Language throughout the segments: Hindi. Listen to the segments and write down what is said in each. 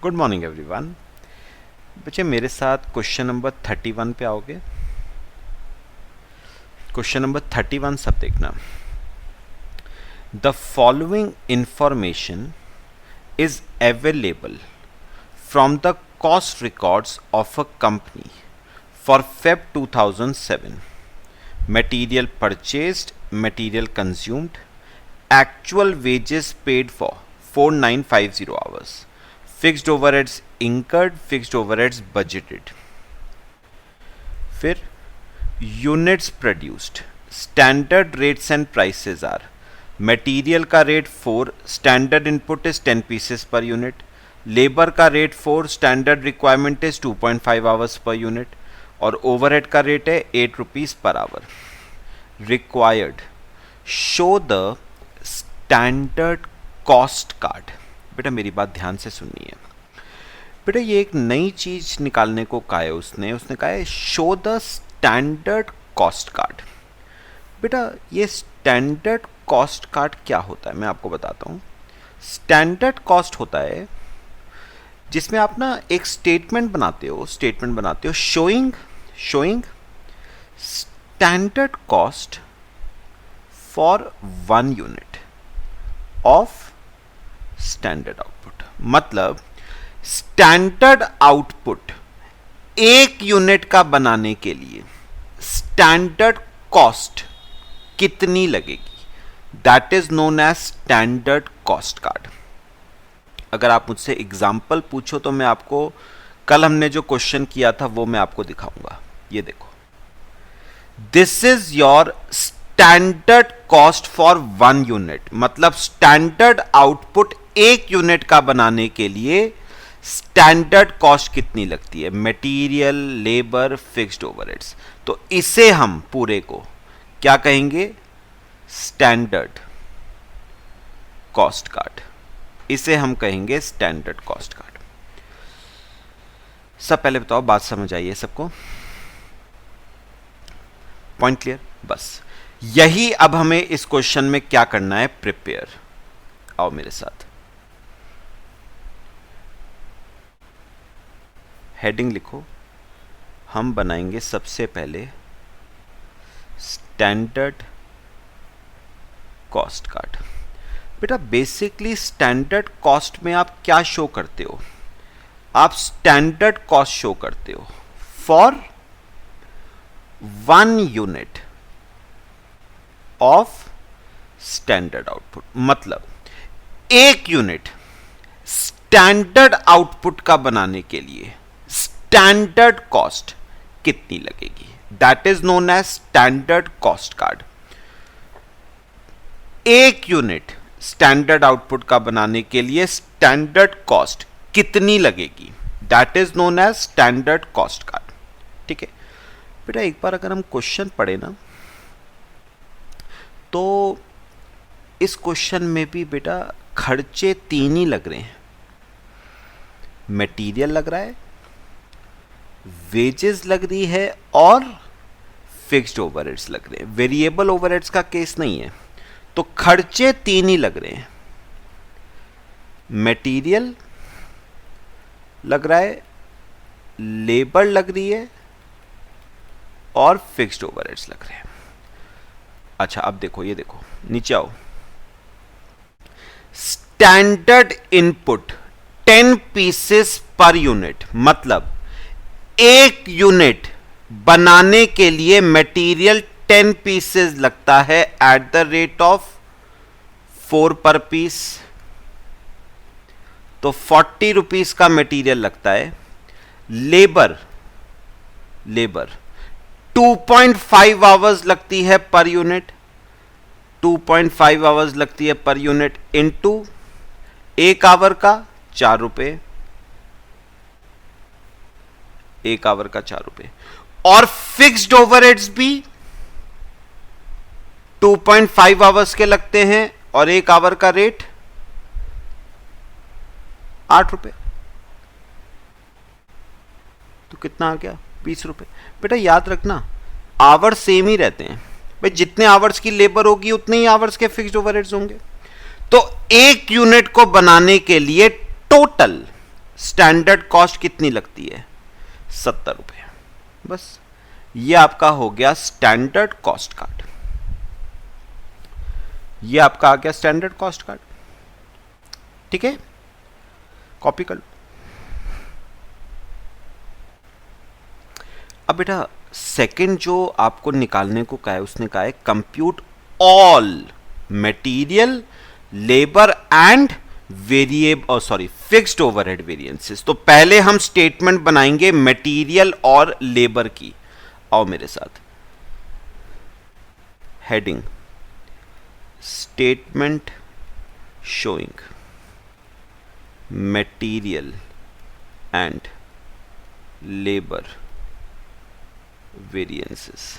Good morning everyone. बच्चे मेरे साथ क्वेश्चन नंबर 31 पे आओगे। क्वेश्चन नंबर 31 सब देखना। The following information is available from the cost records of a company for Feb 2007। Material purchased, material consumed, actual wages paid for 4950 hours, fixed overheads incurred, fixed overheads budgeted। फिर units produced, standard rates and prices are material का rate 4, standard input is 10 pieces per unit, labor का rate 4, standard requirement is 2.5 hours per unit और overhead का रेट है 8 rupees per hour। required show the standard cost card। बेटा मेरी बात ध्यान से सुनिए। बेटा ये एक नई चीज निकालने को कहा है उसने कहा है show the standard cost card. बेटा ये स्टैंडर्ड कॉस्ट कार्ड क्या होता है मैं आपको बताता हूँ। स्टैंडर्ड कॉस्ट होता है जिसमें आप ना एक स्टेटमेंट बनाते हो showing standard cost for 1 unit of standard output. मतलब स्टैंडर्ड आउटपुट 1 यूनिट का बनाने के लिए स्टैंडर्ड कॉस्ट कितनी लगेगी, that is known as standard cost card. अगर आप मुझसे एग्जाम्पल पूछो तो मैं आपको कल हमने जो क्वेश्चन किया था वो मैं आपको दिखाऊंगा। ये देखो, this is your standard cost for 1 unit. मतलब स्टैंडर्ड आउटपुट 1 यूनिट का बनाने के लिए स्टैंडर्ड कॉस्ट कितनी लगती है, मटेरियल, लेबर, फिक्स्ड ओवरहेड्स। तो इसे हम पूरे को क्या कहेंगे, स्टैंडर्ड कॉस्ट कार्ड। इसे हम कहेंगे स्टैंडर्ड कॉस्ट कार्ड। सब पहले बताओ, बात समझ आई है सबको? Point clear? बस यही अब हमें इस क्वेश्चन में क्या करना है, प्रिपेयर। आओ मेरे साथ, हेडिंग लिखो। हम बनाएंगे सबसे पहले स्टैंडर्ड कॉस्ट कार्ड। बेटा बेसिकली स्टैंडर्ड कॉस्ट में आप क्या शो करते हो, आप स्टैंडर्ड कॉस्ट शो करते हो for 1 unit of standard output. मतलब 1 यूनिट स्टैंडर्ड आउटपुट का बनाने के लिए स्टैंडर्ड कॉस्ट कितनी लगेगी, that is known as standard cost card. 1 unit standard output का बनाने के लिए स्टैंडर्ड कॉस्ट कितनी लगेगी, that is known as standard cost card. ठीक है बेटा, एक बार अगर हम क्वेश्चन पढ़े ना तो इस क्वेश्चन में भी बेटा खर्चे 3 ही लग रहे हैं। मटेरियल लग रहा है, वेजेस लग रही है और फिक्स्ड ओवरहेड्स लग रहे हैं। वेरिएबल ओवरहेड्स का केस नहीं है, तो खर्चे 3 ही लग रहे हैं। मटेरियल लग रहा है, लेबर लग रही है और फिक्स्ड ओवरहेड्स लग रहे हैं। अच्छा अब देखो, ये देखो नीचे आओ। Standard input 10 pieces per unit. मतलब 1 यूनिट बनाने के लिए मटेरियल 10 पीसेस लगता है एट द रेट ऑफ 4 पर पीस। तो 40 रुपीस का मटेरियल लगता है। लेबर 2.5 आवर्स लगती है पर यूनिट, 2.5 आवर्स लगती है पर यूनिट इनटू 1 आवर का 4 रुपए, 1 आवर का 4 रुपए। और फिक्स्ड ओवरहेड्स भी 2.5 आवर्स के लगते हैं और 1 आवर का रेट 8 रुपए। तो कितना आ गया, 20 रुपए। बेटा याद रखना आवर्स सेम ही रहते हैं भाई, जितने आवर्स की लेबर होगी उतने ही आवर्स के फिक्स्ड ओवरहेड्स होंगे। तो 1 यूनिट को बनाने के लिए टोटल स्टैंडर्ड कॉस्ट कितनी लगती है? 70 रुपये। बस ये आपका हो गया स्टैंडर्ड कॉस्ट कार्ड। ये आपका आ गया स्टैंडर्ड कॉस्ट कार्ड। ठीक है, कॉपी कर लो। अब बेटा सेकंड जो आपको निकालने को कहा है, उसने कहा है compute all material, labour and fixed overhead variances. तो पहले हम स्टेटमेंट बनाएंगे मटेरियल और लेबर की। आओ मेरे साथ, heading statement showing material and labour variances.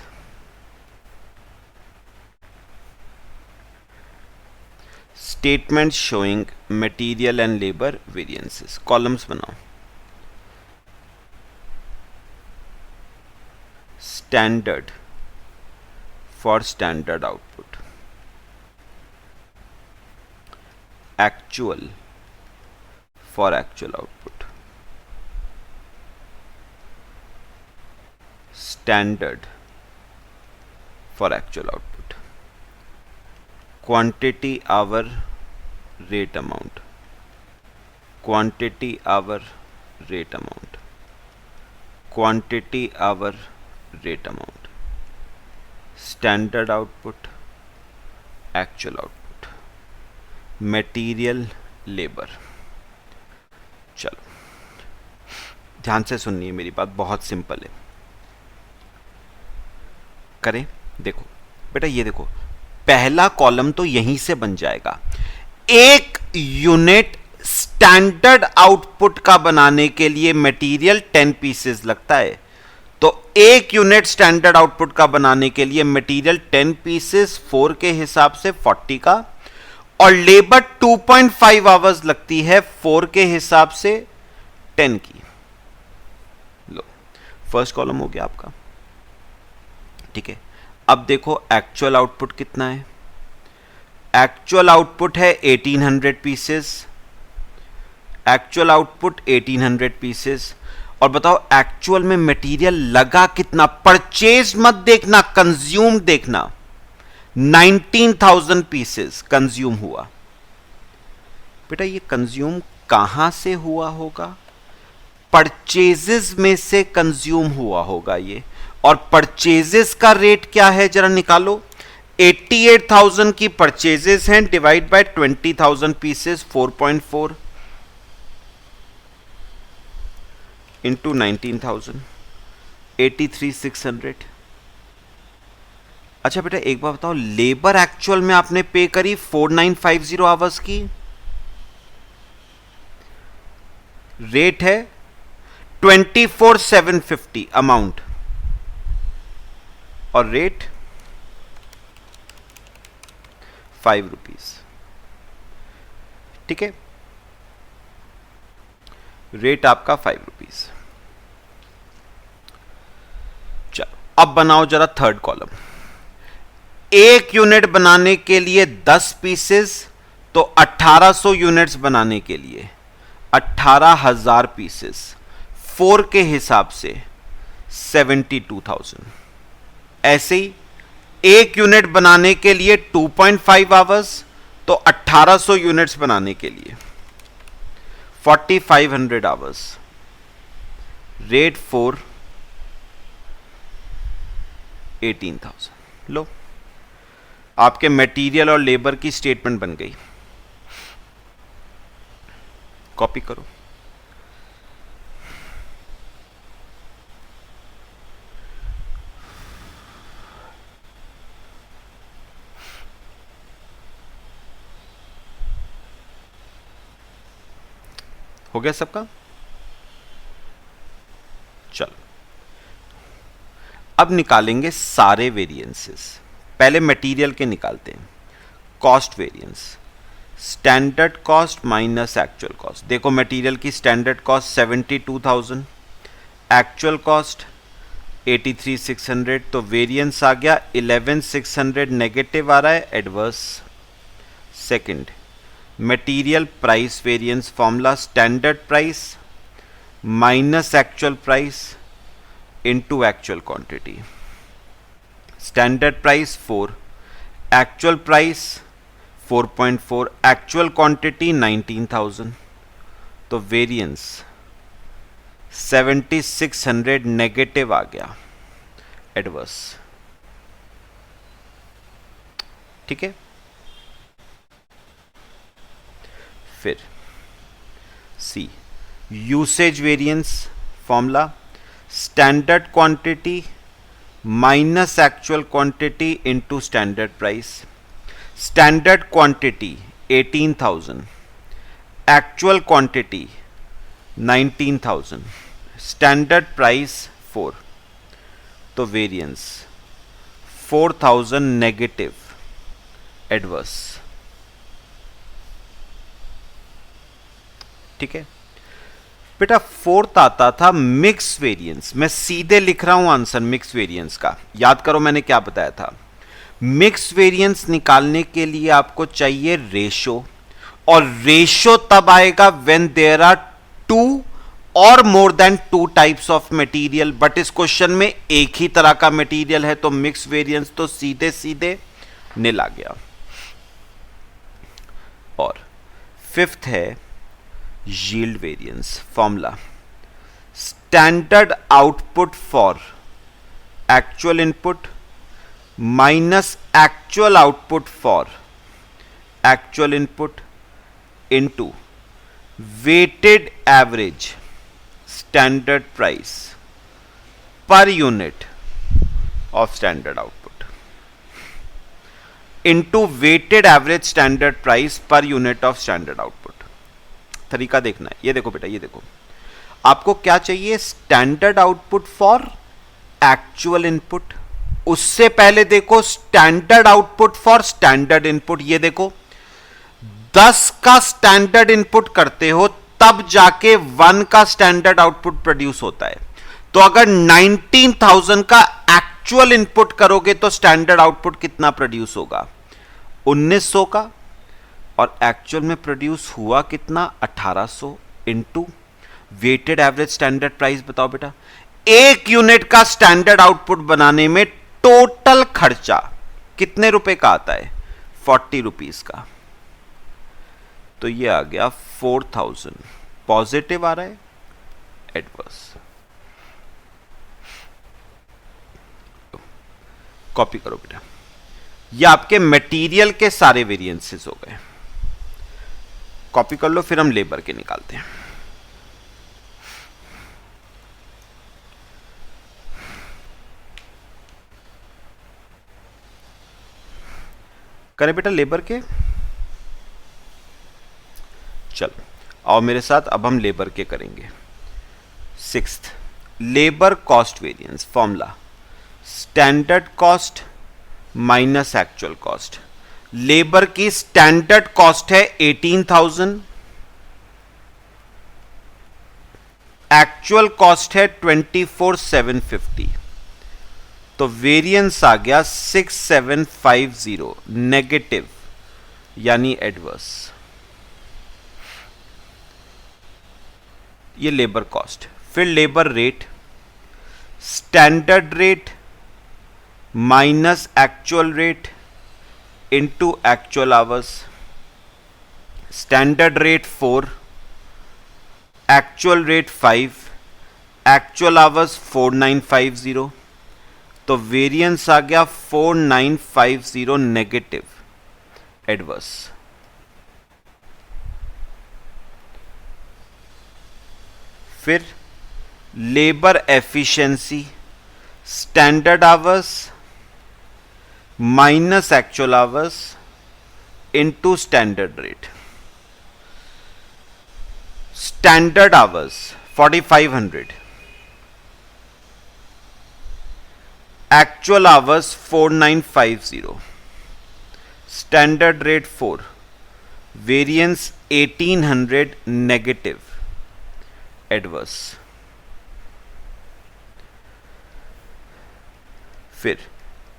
Statement showing material and labour variances, columns बनाओ। Standard for standard output, actual for actual output, standard for actual output, quantity hour rate amount, quantity hour rate amount, quantity hour rate amount, standard output, actual output, material, labour. चलो ध्यान से सुनिए, मेरी बात बहुत सिंपल है, करें। देखो बेटा, ये देखो पहला कॉलम तो यहीं से बन जाएगा। एक यूनिट स्टैंडर्ड आउटपुट का बनाने के लिए मटेरियल 10 पीसेस लगता है, तो एक यूनिट स्टैंडर्ड आउटपुट का बनाने के लिए मटेरियल 10 पीसेस 4 के हिसाब से 40 का, और लेबर 2.5 आवर्स लगती है 4 के हिसाब से 10 की। लो, फर्स्ट कॉलम हो गया आपका। ठीक है, अब देखो एक्चुअल आउटपुट कितना है। एक्चुअल आउटपुट है 1800 पीसेस। Actual output 1800 pieces. और बताओ एक्चुअल में मटेरियल लगा कितना? परचेज मत देखना, कंज्यूम देखना। 19,000 पीसेस कंज्यूम हुआ। बेटा ये कंज्यूम कहां से हुआ होगा? परचेजेस में से कंज्यूम हुआ होगा ये। और परचेजेस का रेट क्या है जरा निकालो। 88,000 की परचेजेस हैं, डिवाइड बाय 20,000 पीसेस, 4.4 इंटू 19,000, 83,600। अच्छा बेटा एक बार बताओ, लेबर एक्चुअल में आपने पे करी 4950 आवर्स की, रेट है 24,750 अमाउंट, और रेट 5 रुपीज। ठीक है, रेट आपका 5 रुपीज। चलो अब बनाओ जरा थर्ड कॉलम। एक यूनिट बनाने के लिए 10 पीसेस, तो 1800 यूनिट्स बनाने के लिए 18,000 पीसेस, 4 के हिसाब से 72,000। ऐसे ही एक यूनिट बनाने के लिए 2.5 आवर्स, तो 1800 यूनिट्स बनाने के लिए 4500 आवर्स, रेट 4, 18,000। लो आपके मटेरियल और लेबर की स्टेटमेंट बन गई। कॉपी करो। हो गया सबका? चलो अब निकालेंगे सारे वेरिएंसेस। पहले मटेरियल के निकालते हैं। Cost variance, standard cost minus actual cost. देखो मटेरियल की स्टैंडर्ड कॉस्ट 72,000, एक्चुअल कॉस्ट 83,600, तो वेरिएंस आ गया 11,600, नेगेटिव आ रहा है, adverse. Second material price variance formula, standard price minus actual price into actual quantity. Standard price 4, actual price 4.4, actual quantity 19,000, तो वेरिएंस 7600 नेगेटिव आ गया, एडवर्स। ठीक है, फिर see usage variance formula, standard quantity minus actual quantity into standard price. Standard quantity 18,000, actual quantity 19,000, standard price 4, तो वेरिएंस 4,000 नेगेटिव, एडवर्स। ठीक है बेटा, फोर्थ आता था मिक्स वेरिएंस। मैं सीधे लिख रहा हूं आंसर मिक्स वेरिएंस का। याद करो मैंने क्या बताया था। मिक्स वेरिएंस निकालने के लिए आपको चाहिए रेशो, और रेशो तब आएगा व्हेन देयर आर 2 और more than 2 types of material. But इस क्वेश्चन में एक ही तरह का मटेरियल है, तो मिक्स वेरिएंस तो सीधे सीधे निल आ गया। और फिफ्थ है yield variance formula, standard output for actual input minus actual output for actual input into weighted average standard price per unit of standard output into weighted average standard price per unit of standard output। तरीका देखना है, ये देखो बेटा, ये देखो आपको क्या चाहिए, standard output for actual input. उससे पहले देखो standard output for standard input. ये देखो 10 का स्टैंडर्ड इनपुट करते हो तब जाके 1 का स्टैंडर्ड आउटपुट प्रोड्यूस होता है। तो अगर 19,000 का एक्चुअल इनपुट करोगे तो स्टैंडर्ड आउटपुट कितना प्रोड्यूस होगा, 1900 का, और एक्चुअल में प्रोड्यूस हुआ कितना, 1800 into weighted average standard price. बताओ बेटा, एक यूनिट का स्टैंडर्ड आउटपुट बनाने में टोटल खर्चा कितने रुपए का आता है, 40 रुपीज का। तो ये आ गया 4000, पॉजिटिव आ रहा है, एडवर्स। कॉपी करो बेटा, ये आपके मटेरियल के सारे वेरिएंसेस हो गए। कॉपी कर लो, फिर हम लेबर के निकालते हैं। करें बेटा लेबर के, चलो आओ मेरे साथ, अब हम लेबर के करेंगे। Sixth, labour cost variance formula, standard cost minus actual cost. Labour की स्टैंडर्ड कॉस्ट है 18,000, एक्चुअल कॉस्ट है 24,750, तो वेरिएंस आ गया 6,750 नेगेटिव, यानी एडवर्स। ये लेबर कॉस्ट। फिर labour rate, standard rate minus actual rate into actual hours। Standard rate 4, actual rate 5, actual hours 4950, तो वेरिएंस आ गया 4950 नेगेटिव, एडवर्स। फिर labour efficiency, standard hours minus actual hours into standard rate. Standard hours 4500, actual hours 4950, standard rate 4, variance 1800 negative, adverse. फिर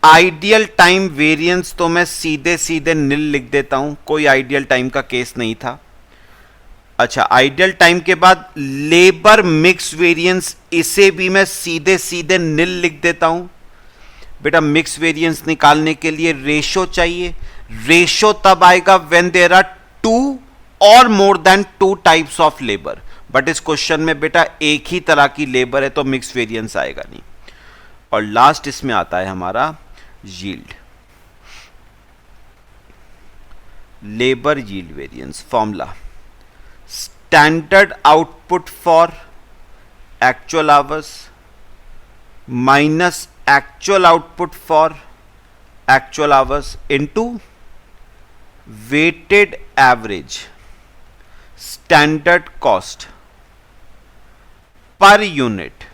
आइडियल टाइम वेरिएंस तो मैं सीधे सीधे निल लिख देता हूं, कोई आइडियल टाइम का केस नहीं था। अच्छा, आइडियल टाइम के बाद लेबर मिक्स वेरिएंस, इसे भी मैं सीधे सीधे नील लिख देता हूं। बेटा मिक्स वेरिएंस निकालने के लिए रेशो चाहिए। रेशो तब आएगा व्हेन देयर आर टू और more than two types of labour, but इस क्वेश्चन में बेटा एक ही तरह की लेबर है तो मिक्स वेरिएंस आएगा नहीं। और लास्ट इसमें आता है हमारा yield, labour yield variance formula, standard output for actual hours minus actual output for actual hours into weighted average standard cost per unit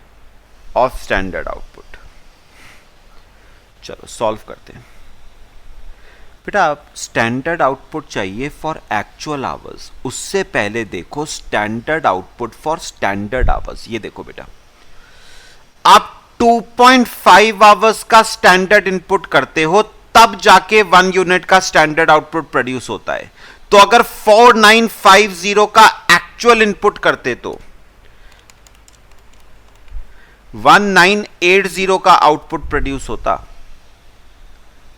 of standard output। चलो सॉल्व करते हैं। बेटा आप स्टैंडर्ड आउटपुट चाहिए फॉर एक्चुअल आवर्स, उससे पहले देखो standard output for standard hours. ये देखो बेटा, आप 2.5 आवर्स का स्टैंडर्ड इनपुट करते हो तब जाके 1 यूनिट का स्टैंडर्ड आउटपुट प्रोड्यूस होता है। तो अगर 4950 का एक्चुअल इनपुट करते तो 1980 का आउटपुट प्रोड्यूस होता,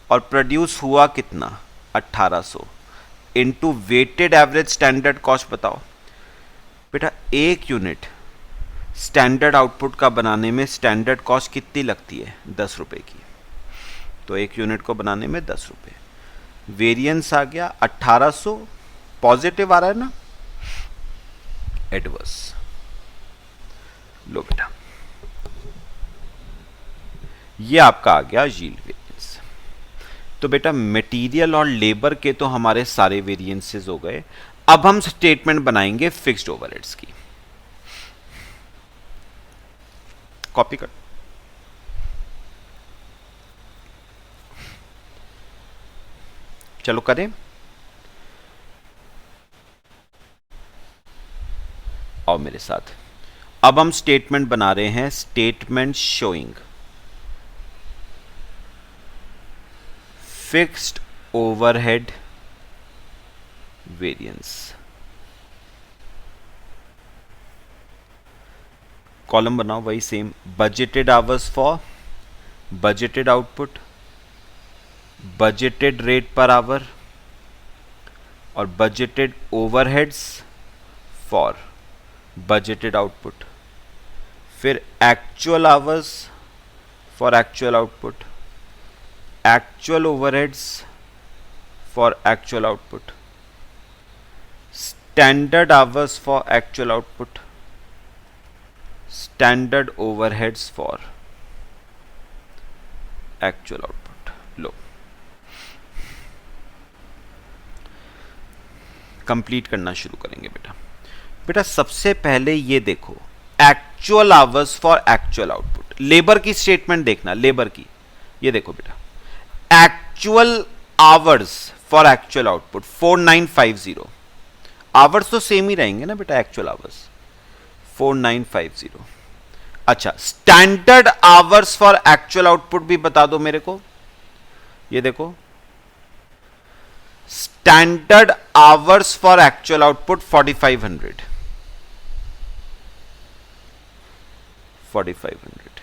और प्रोड्यूस हुआ कितना 1800 into weighted average standard cost. बताओ बेटा एक यूनिट स्टैंडर्ड आउटपुट का बनाने में स्टैंडर्ड कॉस्ट कितनी लगती है, 10 रुपए की। तो एक यूनिट को बनाने में 10 रुपए। वेरिएंस आ गया 1800, पॉजिटिव आ रहा है ना, एडवर्स। लो बेटा ये आपका आ गया यील्ड वेरिएंस। तो बेटा मटेरियल और लेबर के तो हमारे सारे वेरिएंसेस हो गए। अब हम स्टेटमेंट बनाएंगे फिक्स्ड ओवरहेड्स की। कॉपी कर, चलो करें। आओ मेरे साथ। अब हम स्टेटमेंट बना रहे हैं, statement showing fixed overhead variance. Column बनाओ वही same, budgeted hours for budgeted output, budgeted rate per hour, और budgeted overheads for budgeted output. फिर actual hours for actual output, actual overheads for actual output, standard hours for actual output, standard overheads for actual output. लो कंप्लीट करना शुरू करेंगे बेटा। बेटा सबसे पहले ये देखो, actual hours for actual output, labour की स्टेटमेंट देखना, लेबर की। ये देखो बेटा, actual hours for actual output 4950, hours तो सेम ही रहेंगे ना बेटा, एक्चुअल आवर्स 4950। अच्छा, standard hours for actual output भी बता दो मेरे को। ये देखो, standard hours for actual output 4500, 4500।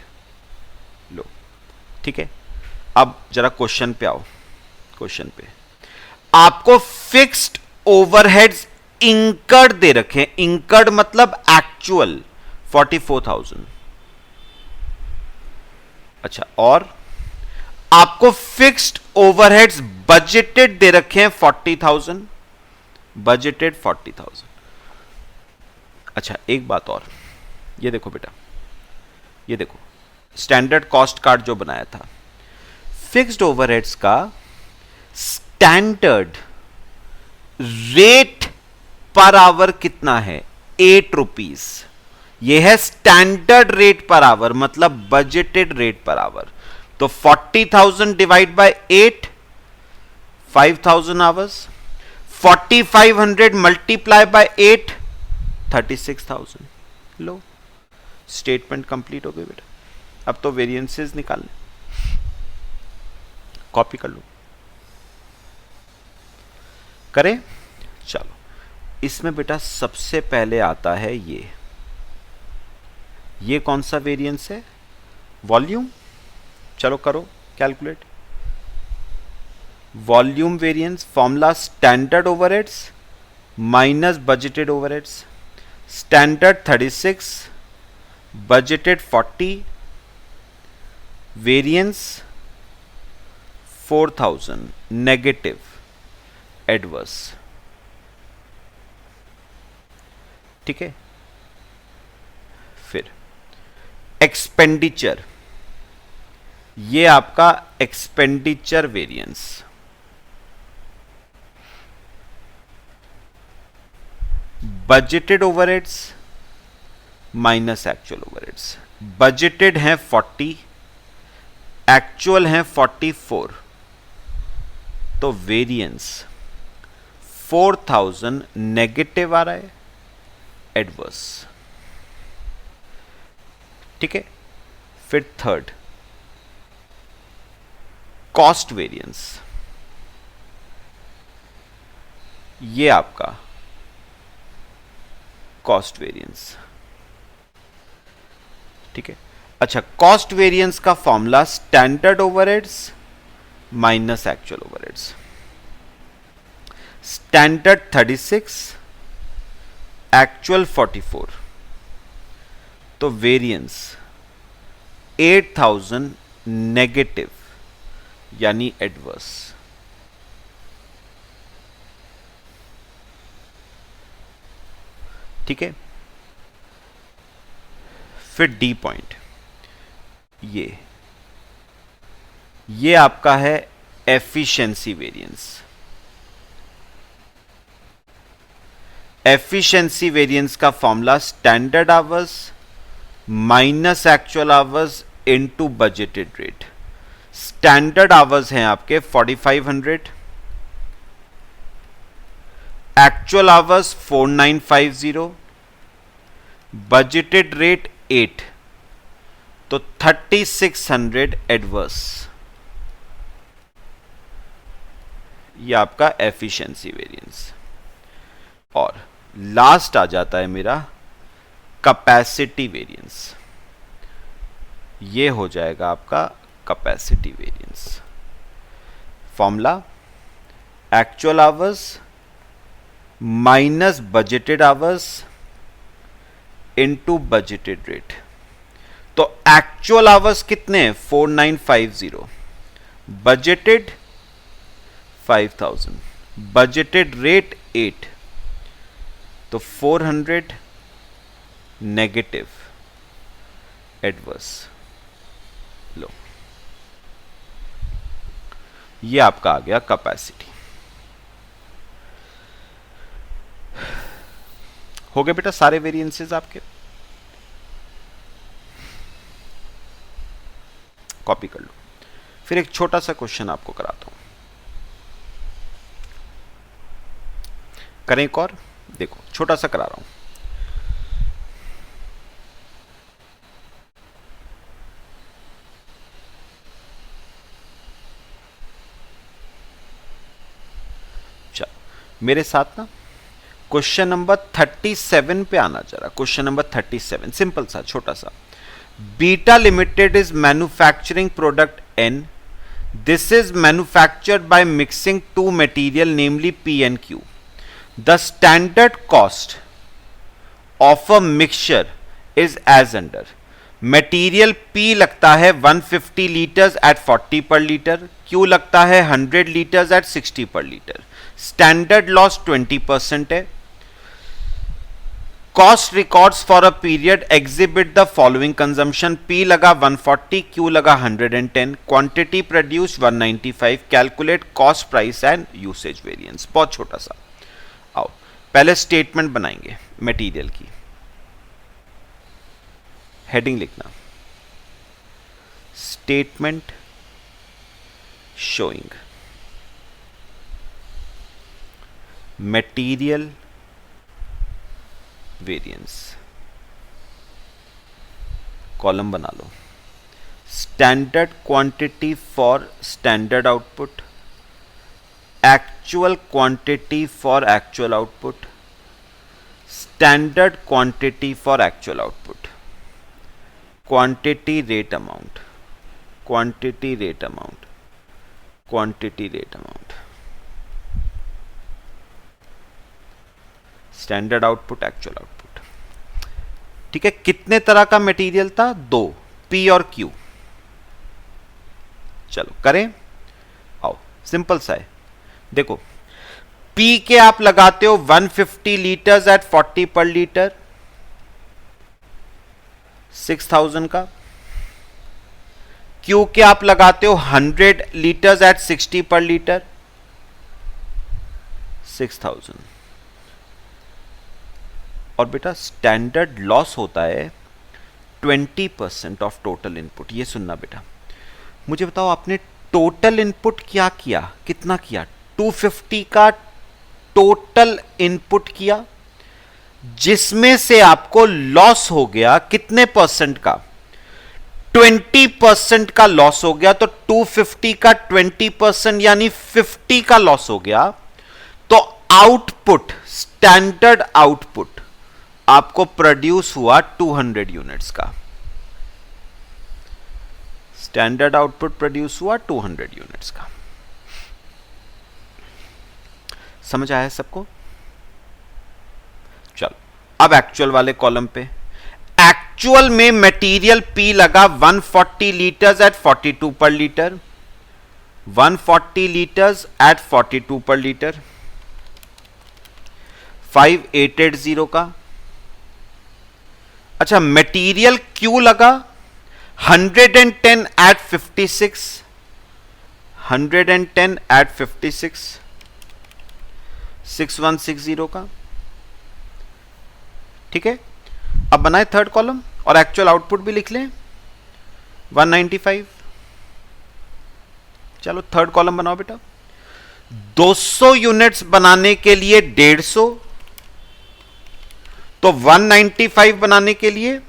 लो ठीक है। अब जरा क्वेश्चन पे आओ। क्वेश्चन पे आपको फिक्स्ड ओवरहेड्स इंकर्ड दे रखे हैं, इंकर्ड मतलब एक्चुअल 44,000। अच्छा, और आपको फिक्स्ड ओवरहेड्स बजटेड दे रखे हैं 40,000, बजटेड 40,000। अच्छा एक बात और, ये देखो बेटा, ये देखो स्टैंडर्ड कॉस्ट कार्ड जो बनाया था, फिक्स्ड ओवरहेड्स का स्टैंडर्ड रेट पर आवर कितना है, 8 रुपीज। यह है स्टैंडर्ड रेट पर आवर, मतलब बजटेड रेट पर आवर। तो 40,000 divide by 8, 5,000 hours. 4,500 multiply by 8, 36,000। Low statement complete हो गई बेटा। अब तो वेरिएंसेस निकालने, कॉपी कर लो, करें। चलो इसमें बेटा सबसे पहले आता है ये कौन सा वेरिएंस है? वॉल्यूम। चलो करो calculate. Volume variance formula standard overheads minus budgeted overheads. Standard 36, budgeted 40, variance 4000, negative, adverse. ठीक है। फिर एक्सपेंडिचर, ये आपका expenditure variance. Budgeted overheads minus actual overheads. Budgeted है 40, एक्चुअल है 44, तो वेरिएंस 4000 नेगेटिव आ रहा है, एडवर्स। ठीक है। फिर थर्ड कॉस्ट वेरिएंस, ये आपका कॉस्ट वेरिएंस। ठीक है। अच्छा, कॉस्ट वेरिएंस का formula standard overheads minus actual overheads. Standard 36, actual 44, तो वेरिएंस 8000 नेगेटिव यानी एडवर्स। ठीक है। फिर डी पॉइंट, ये आपका है एफिशिएंसी वेरिएंस। एफिशिएंसी वेरिएंस का formula standard hours minus actual hours into budgeted rate. Standard hours हैं आपके 4500, एक्चुअल आवर्स 4950, बजटेड रेट 8, तो 3600 एडवर्स। ये आपका एफिशिएंसी वेरिएंस। और लास्ट आ जाता है मेरा कैपेसिटी वेरिएंस। ये हो जाएगा आपका capacity variance. Formula actual hours minus budgeted hours into budgeted rate. तो एक्चुअल आवर्स कितने हैं? 4950, बजटेड 5000, बजटेड रेट 8, तो 400 नेगेटिव, एडवर्स। लो, ये आपका आ गया कैपेसिटी। हो गए बेटा सारे वेरिएंसेस आपके। कॉपी कर लो। फिर एक छोटा सा क्वेश्चन आपको कराता हूं, करें एक और। देखो छोटा सा करा रहा हूं। चलो मेरे साथ ना क्वेश्चन नंबर 37 पे आना जरा। क्वेश्चन नंबर 37 सिंपल सा छोटा सा। Beta Limited is manufacturing product N. This is manufactured by mixing two material namely P and Q. The standard cost of a mixture is as under. Material P लगता है 150 लीटर्स एट 40 पर लीटर, Q लगता है 100 लीटर्स एट 60 पर लीटर। स्टैंडर्ड लॉस 20% है। Cost records for a period exhibit the following consumption. P लगा 140, Q लगा 110, quantity produce 195। Calculate cost price and usage variance. बहुत छोटा सा। आओ पहले स्टेटमेंट बनाएंगे मटेरियल की। हेडिंग लिखना statement showing material variance. Column बना लो। Standard quantity for standard output, actual quantity for actual output, standard quantity for actual output, quantity rate amount, quantity rate amount, quantity rate amount, standard output, actual output. ठीक है, कितने तरह का मटेरियल था? दो, पी और क्यू। चलो करें, आओ, सिंपल सा है। देखो, पी के आप लगाते हो 150 लीटर्स एट 40 पर लीटर, 6000 का। क्यू के आप लगाते हो 100 लीटर्स एट 60 पर लीटर, 6000। और बेटा स्टैंडर्ड लॉस होता है 20% ऑफ टोटल इनपुट। ये सुनना बेटा, मुझे बताओ आपने टोटल इनपुट क्या किया, कितना किया? 250 का टोटल इनपुट किया, जिसमें से आपको लॉस हो गया कितने परसेंट का? 20% का लॉस हो गया। तो 250 का 20% यानी 50 का लॉस हो गया। तो आउटपुट, स्टैंडर्ड आउटपुट आपको प्रोड्यूस हुआ 200 यूनिट्स का। स्टैंडर्ड आउटपुट प्रोड्यूस हुआ 200 यूनिट्स का। समझ आया सबको? चलो अब एक्चुअल वाले कॉलम पे। एक्चुअल में मटेरियल पी लगा 140 लीटर्स एट 42 पर लीटर, 140 लीटर्स एट 42 पर लीटर, 5880 का। अच्छा, मटेरियल क्यू लगा 110 एट 56, 110 एट 56, 6160 का। ठीक है, अब बनाए थर्ड कॉलम और एक्चुअल आउटपुट भी लिख लें 195। चलो थर्ड कॉलम बनाओ बेटा। 200 यूनिट्स बनाने के लिए 150, तो 195 बनाने के लिए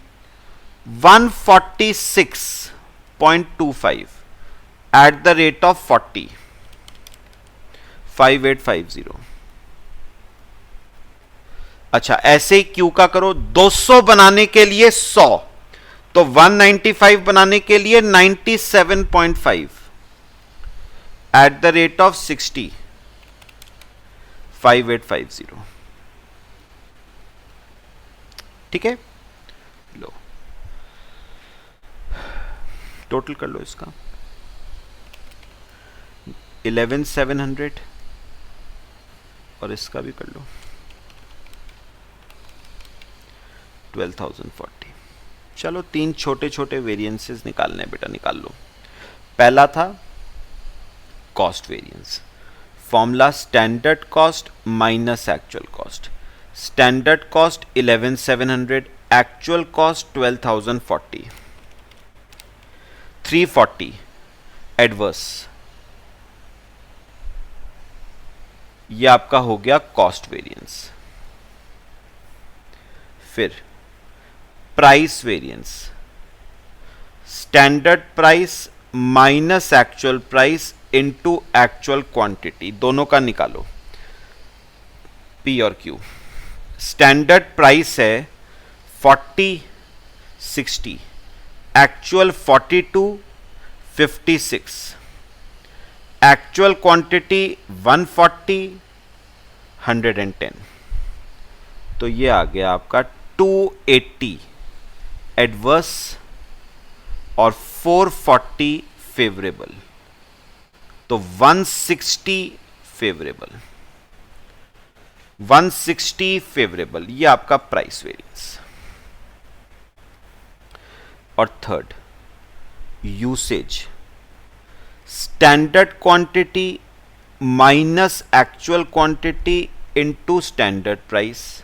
146.25 एट द रेट ऑफ 40, 5850। अच्छा, ऐसे ही क्यू का करो। 200 बनाने के लिए 100, तो 195 बनाने के लिए 97.5 एट द रेट ऑफ 60, 5850। ठीक है, लो टोटल कर लो इसका 11700 और इसका भी कर लो 12040। चलो तीन छोटे छोटे वेरिएंसेस निकालने बेटा, निकाल लो। पहला था cost variance, formula standard cost minus actual cost. Standard cost 11700, actual cost 12040, 340 adverse. ये आपका हो गया कॉस्ट वेरिएंस। फिर price variance, standard price minus actual price into actual quantity, दोनों का निकालो पी और क्यू। स्टैंडर्ड प्राइस है 4060, एक्चुअल 4256, एक्चुअल क्वांटिटी 140, 110। तो ये आ गया आपका 280 एडवर्स और 440 फेवरेबल, तो 160 फेवरेबल, 160 फेवरेबल। ये आपका प्राइस वेरिएंस। और third usage, standard quantity minus actual quantity into standard price,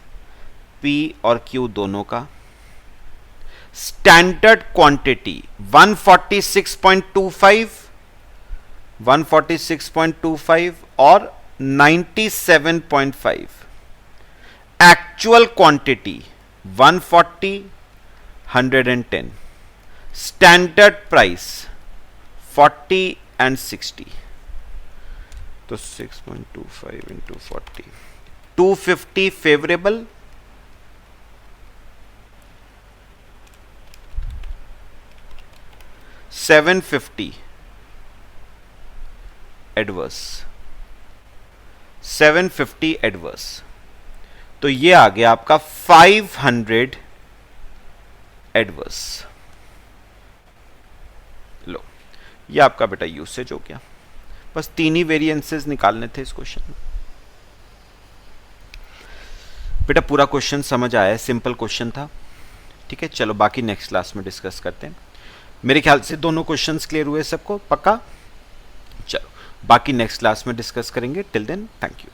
P और क्यू दोनों का। स्टैंडर्ड क्वांटिटी 146.25, 146.25 और 97.5, actual quantity 140, 110, standard price 40 and 60, तो 6.25 इंटू 40, 250 फेवरेबल 750 एडवर्स, 750 एडवर्स, तो ये आ गया आपका 500 एडवर्स। लो, ये आपका बेटा यूसेज हो गया। बस 3 ही वेरिएंसेस निकालने थे इस क्वेश्चन में। बेटा पूरा क्वेश्चन समझ आया, सिंपल क्वेश्चन था। ठीक है, चलो बाकी नेक्स्ट क्लास में डिस्कस करते हैं। मेरे ख्याल से दोनों क्वेश्चंस क्लियर हुए सबको, पक्का? चलो बाकी नेक्स्ट क्लास में डिस्कस करेंगे। Till then thank you.